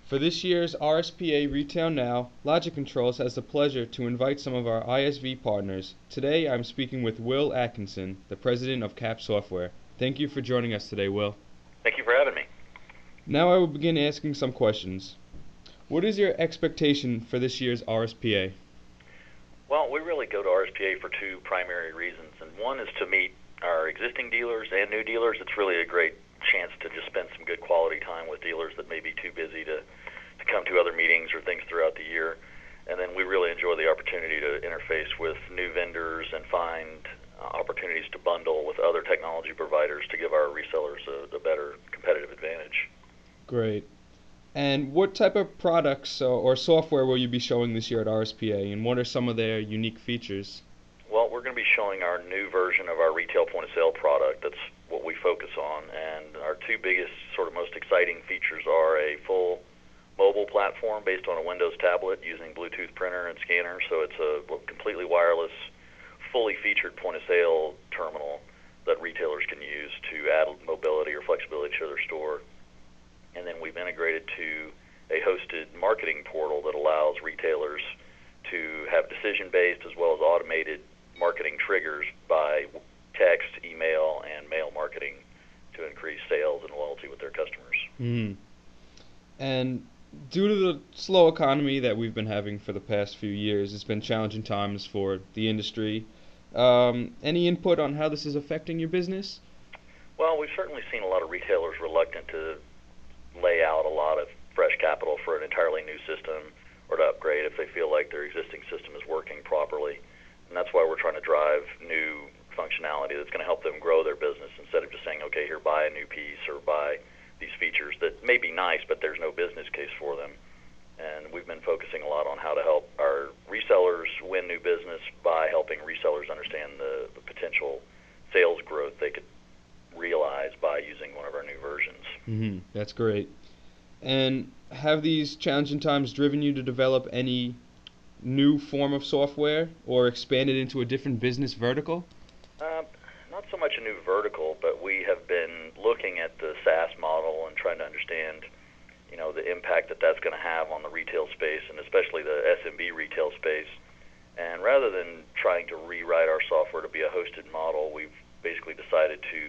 For this year's RSPA Retail Now, Logic Controls has the pleasure to invite some of our ISV partners. Today I'm speaking with Will Atkinson, the president of CAP Software. Thank you for joining us today, Will. Thank you for having me. Now I will begin asking some questions. What is your expectation for this year's RSPA? Well, we really go to RSPA for two primary reasons, and one is to meet our existing dealers and new dealers. It's really a great chance to just spend some good quality time with dealers that may be too busy to come to other meetings or things throughout the year. And then we really enjoy the opportunity to interface with new vendors and find opportunities to bundle with other technology providers to give our resellers a better competitive advantage. Great. And what type of products or software will you be showing this year at RSPA, and what are some of their unique features? Well, we're going to be showing our new version of our retail point-of-sale product. That's what we focus on. And our two biggest, sort of most exciting features are a full mobile platform based on a Windows tablet using Bluetooth printer and scanner. So it's a completely wireless, fully featured point-of-sale terminal that retailers can use to add mobility or flexibility to their store. And then we've integrated to a hosted marketing portal that allows retailers to have decision-based as well as automated marketing triggers by text, email, and mail marketing to increase sales and loyalty with their customers. Mm-hmm. And due to the slow economy that we've been having for the past few years, it's been challenging times for the industry. Any input on how this is affecting your business? Well, we've certainly seen a lot of retailers reluctant to lay out a lot of fresh capital for an entirely new system or to upgrade if they feel like their existing system is working properly. And that's why we're trying to drive new functionality that's going to help them grow their business instead of just saying, okay, here, buy a new piece or buy these features that may be nice, but there's no business case for them. And we've been focusing a lot on how to help our resellers win new business by helping resellers understand the potential sales growth they could realize by using one of our new versions. Mm-hmm. That's great. And have these challenging times driven you to develop any new form of software or expand it into a different business vertical? Not so much a new vertical, but we have been looking at the SaaS model and trying to understand, the impact that that's going to have on the retail space and especially the SMB retail space. And rather than trying to rewrite our software to be a hosted model, we've basically decided to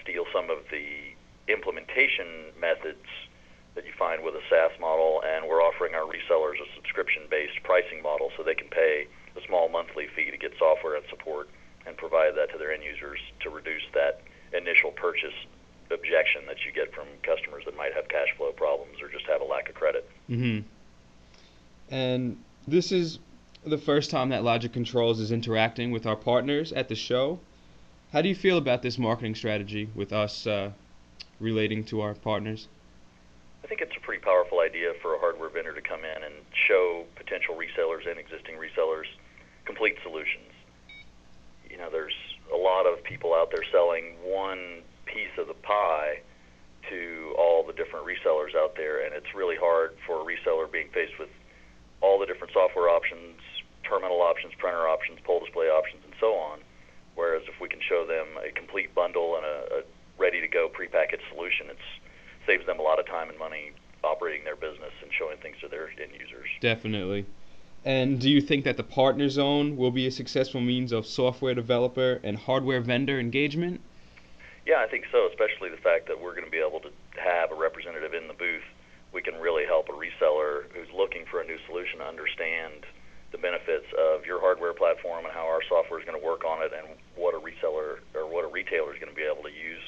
steal some of the implementation methods that you find with a SaaS model, and we're offering our resellers a subscription-based pricing model so they can pay a small monthly fee to get software and support and provide that to their end users to reduce that initial purchase objection that you get from customers that might have cash flow problems or just have a lack of credit. Mm-hmm. And this is the first time that Logic Controls is interacting with our partners at the show. How do you feel about this marketing strategy with us relating to our partners? I think it's a pretty powerful idea for a hardware vendor to come in and show potential resellers and existing resellers complete solutions. There's a lot of people out there selling one piece of the pie to all the different resellers out there, and it's really hard for a reseller being faced with all the different software options, terminal options, printer options, pole display options, and so on. Whereas if we can show them a complete bundle and a ready-to-go prepackaged solution, it saves them a lot of time and money operating their business and showing things to their end users. Definitely. And do you think that the PartnerZOne will be a successful means of software developer and hardware vendor engagement? Yeah, I think so, especially the fact that we're going to be able to have a representative in the booth. We can really help a reseller who's looking for a new solution to understand the benefits of your hardware platform and how our software is going to work on it and what a reseller or what a retailer is going to be able to use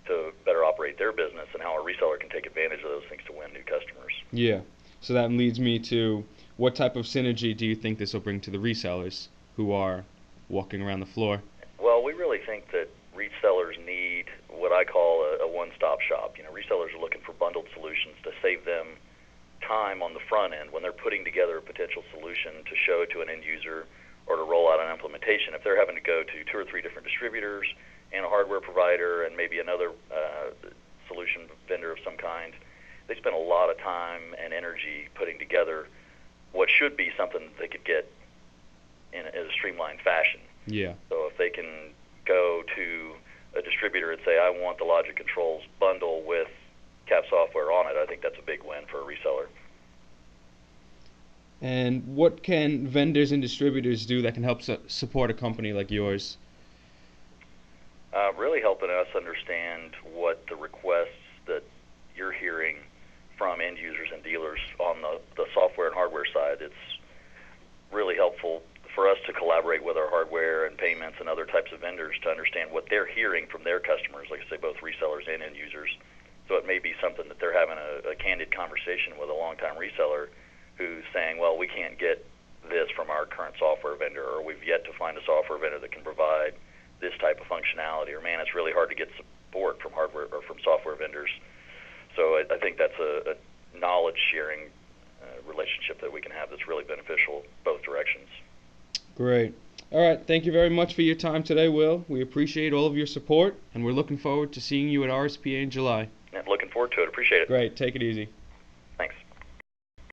to better operate their business and how a reseller can take advantage of those things to win new customers. Yeah. So that leads me to what type of synergy do you think this will bring to the resellers who are walking around the floor? Well, we really think that resellers need what I call a one-stop shop. Resellers are looking for bundled solutions to save them time on the front end when they're putting together a potential solution to show to an end user or to roll out an implementation. If they're having to go to 2 or 3 different distributors and a hardware provider and maybe another solution vendor of some kind, they spend a lot of time and energy putting together what should be something they could get in a streamlined fashion. Yeah. So if they can go to a distributor and say, I want the Logic Controls bundle with CAP software on it, I think that's a big win And what can vendors and distributors do that can help support a company like yours? Really helping us understand what the requests that you're hearing from end users and dealers on the software and hardware side. It's really helpful for us to collaborate with our hardware and payments and other types of vendors to understand what they're hearing from their customers, like I say, both resellers and end users. So it may be something that they're having a candid conversation with a longtime reseller who's saying, well, we can't get this from our current software vendor, or we've yet to find a software vendor that can provide this type of functionality, or man, it's really hard to get support from hardware or from software vendors. So I think that's a knowledge sharing relationship that we can have that's really beneficial both directions. Great. All right. Thank you very much for your time today, Will. We appreciate all of your support, and we're looking forward to seeing you at RSPA in July. And looking forward to it. Appreciate it. Great. Take it easy.